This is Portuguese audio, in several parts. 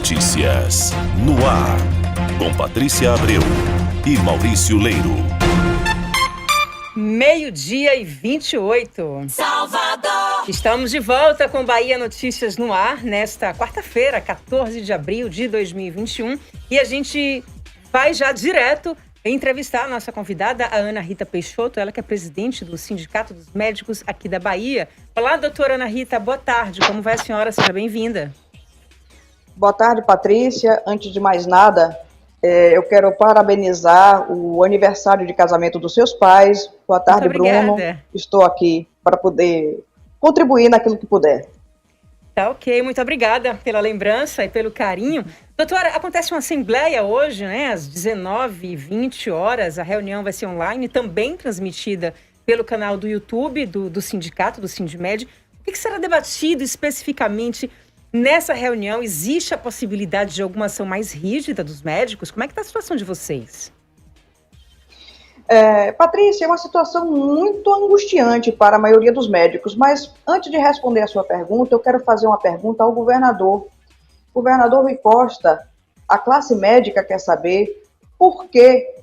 Notícias no ar, com Patrícia Abreu e Maurício Leiro. 12h28. Salvador! Estamos de volta com Bahia Notícias no ar, nesta quarta-feira, 14 de abril de 2021. E a gente vai já direto entrevistar a nossa convidada, a Ana Rita Peixoto, ela que é presidente do Sindicato dos Médicos aqui da Bahia. Olá, doutora Ana Rita, boa tarde. Como vai a senhora? Seja bem-vinda. Boa tarde, Patrícia. Antes de mais nada, eu quero parabenizar o aniversário de casamento dos seus pais. Boa tarde, Bruno. Estou aqui para poder contribuir naquilo que puder. Tá ok, muito obrigada pela lembrança e pelo carinho. Doutora, acontece uma assembleia hoje, né, às 19h20. A reunião vai ser online, também transmitida pelo canal do YouTube do sindicato, do Sindimed. O que será debatido especificamente nessa reunião? Existe a possibilidade de alguma ação mais rígida dos médicos? Como é que está a situação de vocês? Patrícia, é uma situação muito angustiante para a maioria dos médicos, mas antes de responder a sua pergunta, eu quero fazer uma pergunta ao governador. Governador Rui Costa, a classe médica quer saber por que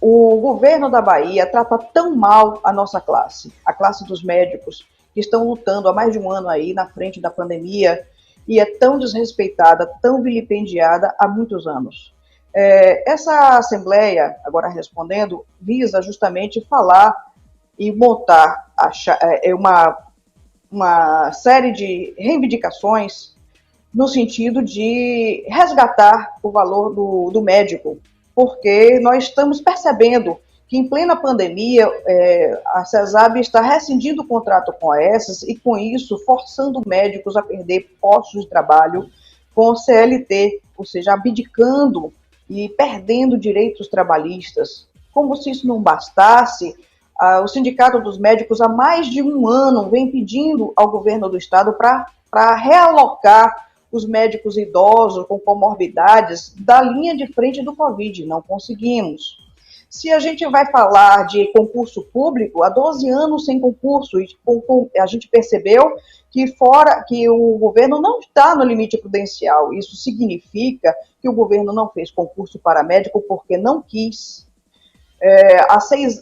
o governo da Bahia trata tão mal a nossa classe, a classe dos médicos, que estão lutando há mais de um ano aí na frente da pandemia e é tão desrespeitada, tão vilipendiada há muitos anos. Essa assembleia, agora respondendo, visa justamente falar e montar uma série de reivindicações no sentido de resgatar o valor do médico, porque nós estamos percebendo que em plena pandemia a CESAB está rescindindo o contrato com a ESAS e com isso forçando médicos a perder postos de trabalho com o CLT, ou seja, abdicando e perdendo direitos trabalhistas. Como se isso não bastasse, o Sindicato dos Médicos há mais de um ano vem pedindo ao governo do estado para realocar os médicos idosos com comorbidades da linha de frente do Covid. Não conseguimos. Se a gente vai falar de concurso público, há 12 anos sem concurso, e a gente percebeu que o governo não está no limite prudencial. Isso significa que o governo não fez concurso para médico porque não quis.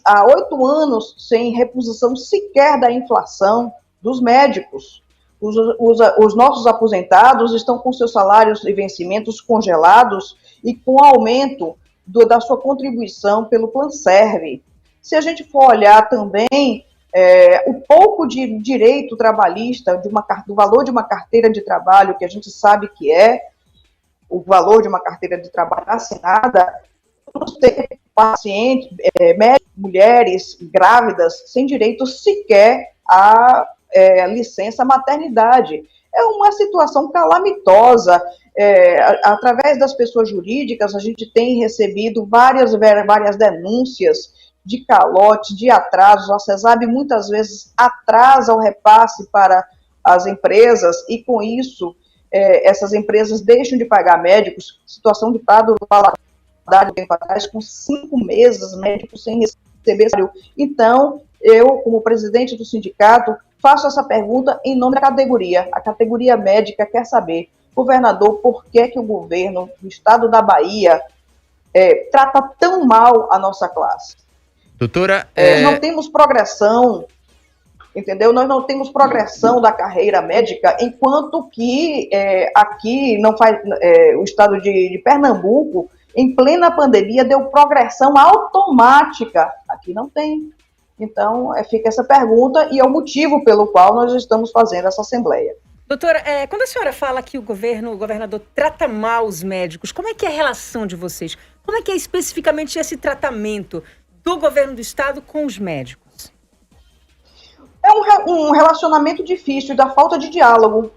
Há 8 anos sem reposição sequer da inflação dos médicos. Os nossos aposentados estão com seus salários e vencimentos congelados e com aumento da sua contribuição pelo Planserve. Se a gente for olhar também o pouco de direito trabalhista, do valor de uma carteira de trabalho, que a gente sabe que o valor de uma carteira de trabalho assinada, vamos ter pacientes, médicos, mulheres grávidas, sem direito sequer à licença maternidade. É uma situação calamitosa. Através das pessoas jurídicas, a gente tem recebido várias denúncias de calote, de atrasos. A CESAB muitas vezes atrasa o repasse para as empresas e, com isso, essas empresas deixam de pagar médicos. Situação de Prado Valadares, tempo atrás, com 5 meses, médicos sem receber salário. Então, eu, como presidente do sindicato, faço essa pergunta em nome da categoria. A categoria médica quer saber, governador, por que o governo do estado da Bahia trata tão mal a nossa classe? Doutora, nós não temos progressão, entendeu? Nós não temos progressão da carreira médica, enquanto que aqui não faz, o estado de Pernambuco, em plena pandemia, deu progressão automática. Aqui não tem. Então, fica essa pergunta e é o motivo pelo qual nós estamos fazendo essa assembleia. Doutora, quando a senhora fala que o governador trata mal os médicos, como é que é a relação de vocês? Como é que é especificamente esse tratamento do governo do estado com os médicos? É um relacionamento difícil, da falta de diálogo.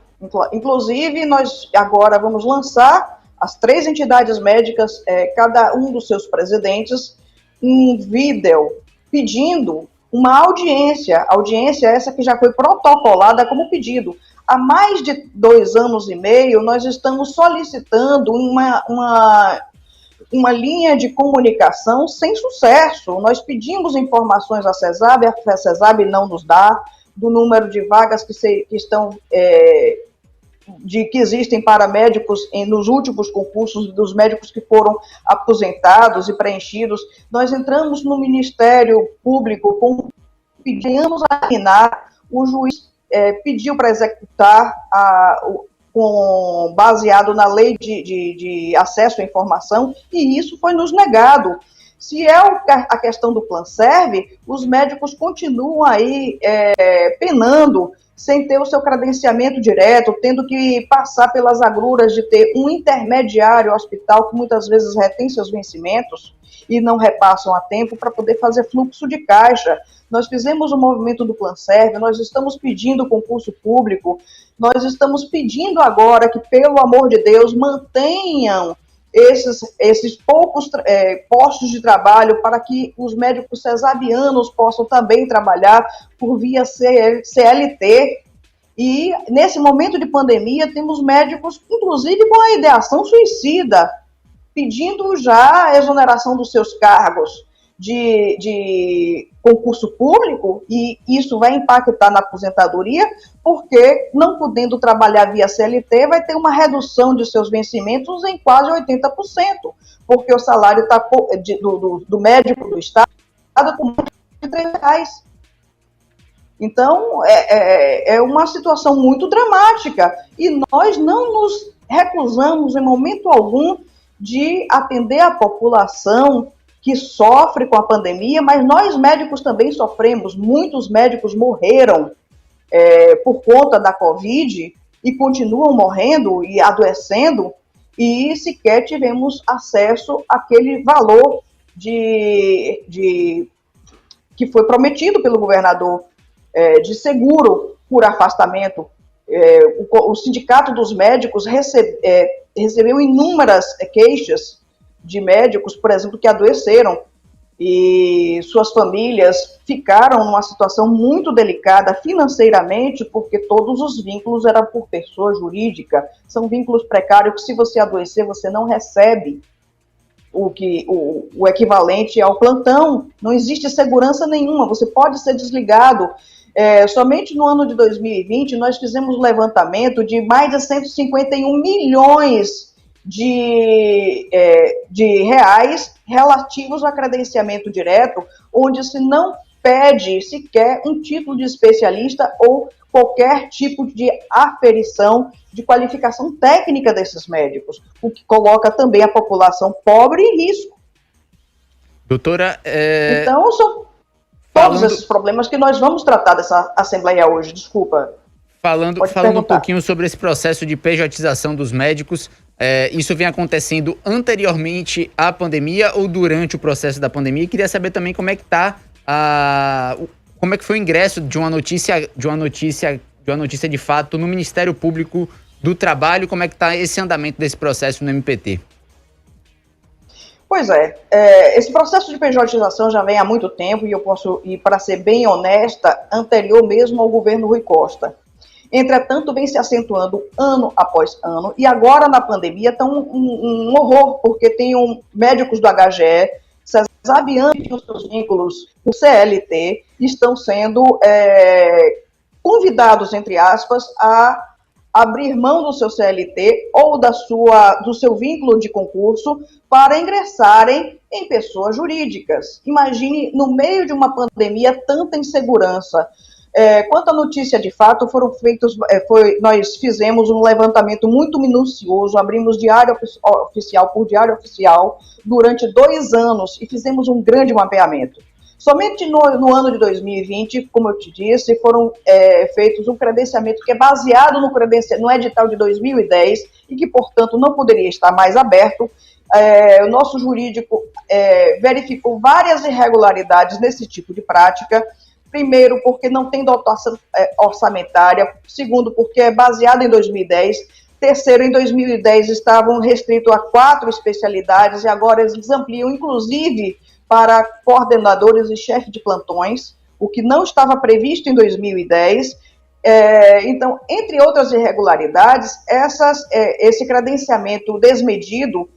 Inclusive, nós agora vamos lançar as 3 entidades médicas, cada um dos seus presidentes, um vídeo pedindo uma audiência essa que já foi protocolada como pedido. Há mais de 2 anos e meio, nós estamos solicitando uma linha de comunicação sem sucesso. Nós pedimos informações à CESAB, a CESAB não nos dá, do número de vagas que estão de que existem para médicos nos últimos concursos dos médicos que foram aposentados e preenchidos. Nós entramos no Ministério Público, pedimos a assinar, o juiz pediu para executar baseado na lei de acesso à informação, e isso foi nos negado. Se é a questão do Planserve, os médicos continuam aí penando, sem ter o seu credenciamento direto, tendo que passar pelas agruras de ter um intermediário hospital que muitas vezes retém seus vencimentos e não repassam a tempo para poder fazer fluxo de caixa. Nós fizemos o movimento do Planserve, nós estamos pedindo concurso público, nós estamos pedindo agora que, pelo amor de Deus, mantenham esses poucos postos de trabalho para que os médicos cesareanos possam também trabalhar por via CLT. E, nesse momento de pandemia, temos médicos, inclusive com a ideação suicida, pedindo já a exoneração dos seus cargos de concurso público, e isso vai impactar na aposentadoria, porque, não podendo trabalhar via CLT, vai ter uma redução de seus vencimentos em quase 80%, porque o salário do médico do Estado com mais de R$3. Então, é uma situação muito dramática, e nós não nos recusamos em momento algum de atender a população que sofre com a pandemia, mas nós médicos também sofremos. Muitos médicos morreram por conta da Covid e continuam morrendo e adoecendo, e sequer tivemos acesso àquele valor que foi prometido pelo governador de seguro por afastamento. O Sindicato dos Médicos recebeu inúmeras queixas de médicos, por exemplo, que adoeceram e suas famílias ficaram numa situação muito delicada financeiramente, porque todos os vínculos eram por pessoa jurídica. São vínculos precários que, se você adoecer, você não recebe o equivalente ao plantão. Não existe segurança nenhuma, você pode ser desligado. Somente no ano de 2020, nós fizemos um levantamento de mais de 151 milhões de reais relativos a credenciamento direto, onde se não pede sequer um título de especialista ou qualquer tipo de aferição de qualificação técnica desses médicos, o que coloca também a população pobre em risco. Doutora, Então, são todos esses problemas que nós vamos tratar dessa Assembleia hoje. Desculpa. Falando um pouquinho sobre esse processo de pejotização dos médicos, isso vem acontecendo anteriormente à pandemia ou durante o processo da pandemia? E queria saber também como é que como é que foi o ingresso de uma notícia de fato no Ministério Público do Trabalho, como é que está esse andamento desse processo no MPT? Pois esse processo de pejotização já vem há muito tempo, e para ser bem honesta, anterior mesmo ao governo Rui Costa. Entretanto, vem se acentuando ano após ano, e agora na pandemia está um horror, porque tem médicos do HGE, cesareanos que os seus vínculos do CLT estão sendo convidados, entre aspas, a abrir mão do seu CLT ou do seu vínculo de concurso para ingressarem em pessoas jurídicas. Imagine, no meio de uma pandemia, tanta insegurança. Quanto à notícia de fato, nós fizemos um levantamento muito minucioso, abrimos diário oficial por diário oficial durante 2 anos e fizemos um grande mapeamento. Somente no ano de 2020, como eu te disse, foram feitos um credenciamento que é baseado no edital de 2010 e que, portanto, não poderia estar mais aberto. O nosso jurídico verificou várias irregularidades nesse tipo de prática. Primeiro, porque não tem dotação orçamentária. Segundo, porque é baseado em 2010. Terceiro, em 2010 estavam restritos a 4 especialidades e agora eles ampliam, inclusive, para coordenadores e chefes de plantões, o que não estava previsto em 2010. Então, entre outras irregularidades, esse credenciamento desmedido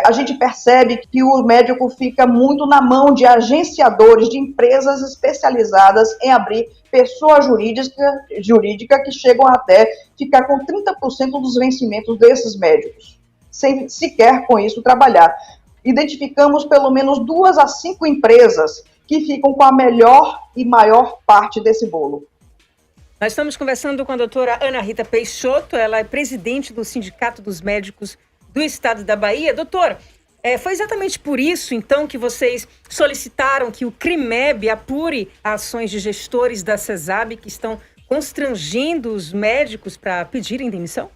A gente percebe que o médico fica muito na mão de agenciadores, de empresas especializadas em abrir pessoa jurídica que chegam até ficar com 30% dos vencimentos desses médicos, sem sequer com isso trabalhar. Identificamos pelo menos 2 a 5 empresas que ficam com a melhor e maior parte desse bolo. Nós estamos conversando com a doutora Ana Rita Peixoto, ela é presidente do Sindicato dos Médicos do Estado da Bahia. Doutora, foi exatamente por isso, então, que vocês solicitaram que o CREMEB apure ações de gestores da CESAB que estão constrangendo os médicos para pedirem demissão?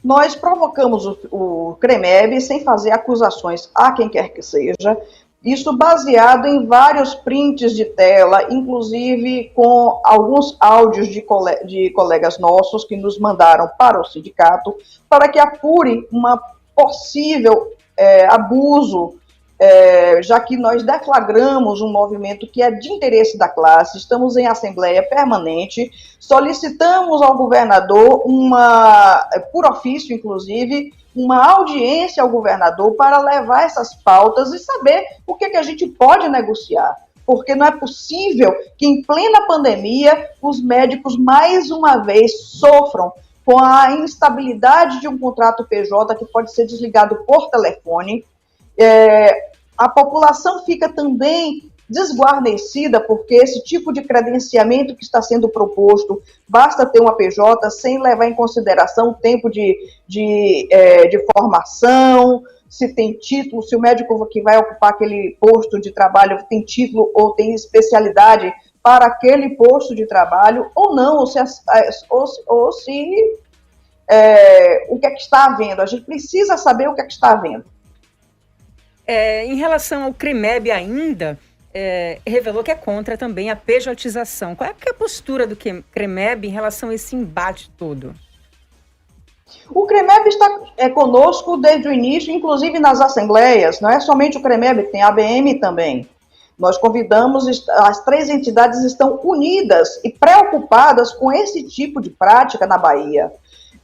Nós provocamos o CREMEB sem fazer acusações a quem quer que seja, isso baseado em vários prints de tela, inclusive com alguns áudios de colegas nossos que nos mandaram para o sindicato, para que apure uma possível abuso, já que nós deflagramos um movimento que é de interesse da classe, estamos em assembleia permanente, solicitamos ao governador por ofício inclusive, uma audiência ao governador para levar essas pautas e saber o que a gente pode negociar. Porque não é possível que, em plena pandemia, os médicos, mais uma vez, sofram com a instabilidade de um contrato PJ que pode ser desligado por telefone. A população fica também desguarnecida, porque esse tipo de credenciamento que está sendo proposto, basta ter uma PJ sem levar em consideração o tempo de formação, se tem título, se o médico que vai ocupar aquele posto de trabalho tem título ou tem especialidade para aquele posto de trabalho, ou não, ou se o que é que está havendo. A gente precisa saber o que é que está havendo. Em relação ao CREMEB ainda, revelou que é contra também a pejotização. Qual é a postura do CREMEB em relação a esse embate todo? O CREMEB está conosco desde o início, inclusive nas assembleias. Não é somente o CREMEB, tem a ABM também. Nós convidamos, as 3 entidades estão unidas e preocupadas com esse tipo de prática na Bahia.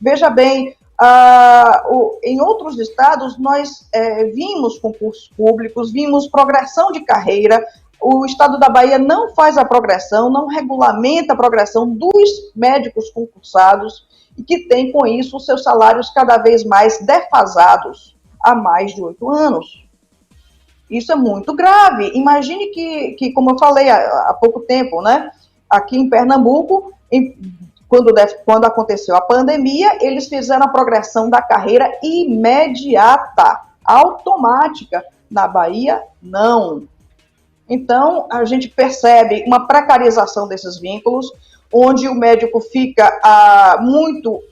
Veja bem, em outros estados nós vimos concursos públicos, vimos progressão de carreira. O estado da Bahia não faz a progressão, não regulamenta a progressão dos médicos concursados e que tem com isso os seus salários cada vez mais defasados há mais de 8 anos. Isso é muito grave. Imagine que como eu falei há pouco tempo, né, aqui em Pernambuco, quando aconteceu a pandemia, eles fizeram a progressão da carreira imediata, automática. Na Bahia, não. Então, a gente percebe uma precarização desses vínculos, onde o médico fica muito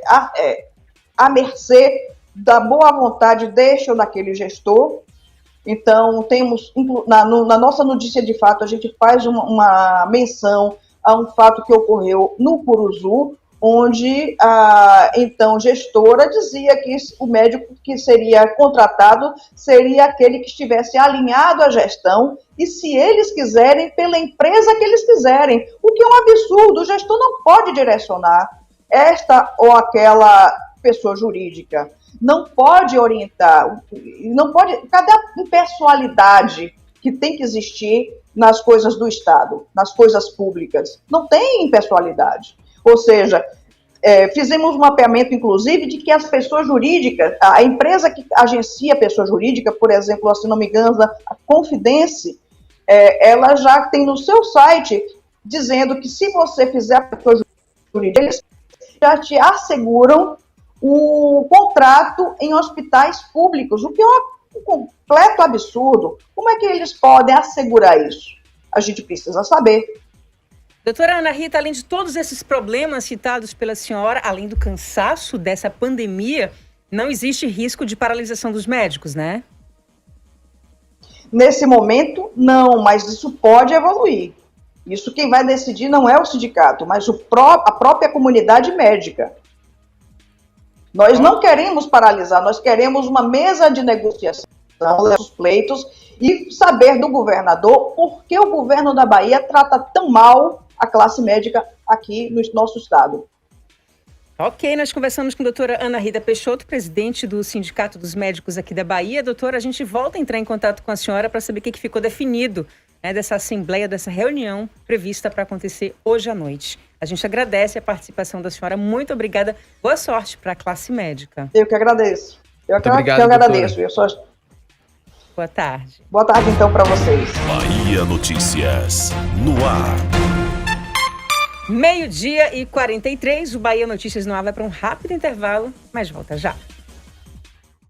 à mercê da boa vontade deste ou daquele gestor. Então, temos, na nossa notícia de fato, a gente faz uma menção a um fato que ocorreu no Curuzu, onde a então gestora dizia que o médico que seria contratado seria aquele que estivesse alinhado à gestão e, se eles quiserem, pela empresa que eles quiserem, o que é um absurdo. O gestor não pode direcionar esta ou aquela pessoa jurídica, não pode orientar, não pode. Cadê a impessoalidade que tem que existir nas coisas do Estado, nas coisas públicas? Não tem impessoalidade. Ou seja, fizemos um mapeamento, inclusive, de que as pessoas jurídicas, a empresa que agencia a pessoa jurídica, por exemplo, se não me engano, a Confidence, ela já tem no seu site dizendo que se você fizer a pessoa jurídica, eles já te asseguram o contrato em hospitais públicos, o que é um completo absurdo. Como é que eles podem assegurar isso? A gente precisa saber. Doutora Ana Rita, além de todos esses problemas citados pela senhora, além do cansaço dessa pandemia, não existe risco de paralisação dos médicos, né? Nesse momento, não, mas isso pode evoluir. Isso quem vai decidir não é o sindicato, mas a própria comunidade médica. Nós não queremos paralisar, nós queremos uma mesa de negociação dos pleitos e saber do governador por que o governo da Bahia trata tão mal a classe médica aqui no nosso estado. Ok, nós conversamos com a doutora Ana Rita Peixoto, presidente do Sindicato dos Médicos aqui da Bahia. Doutora, a gente volta a entrar em contato com a senhora para saber o que ficou definido, né, dessa assembleia, dessa reunião prevista para acontecer hoje à noite. A gente agradece a participação da senhora. Muito obrigada. Boa sorte para a classe médica. Eu que agradeço. Obrigado, eu agradeço. Boa tarde. Boa tarde, então, para vocês. Bahia Notícias, no ar. 12:43, o Bahia Notícias no ar vai para um rápido intervalo, mas volta já.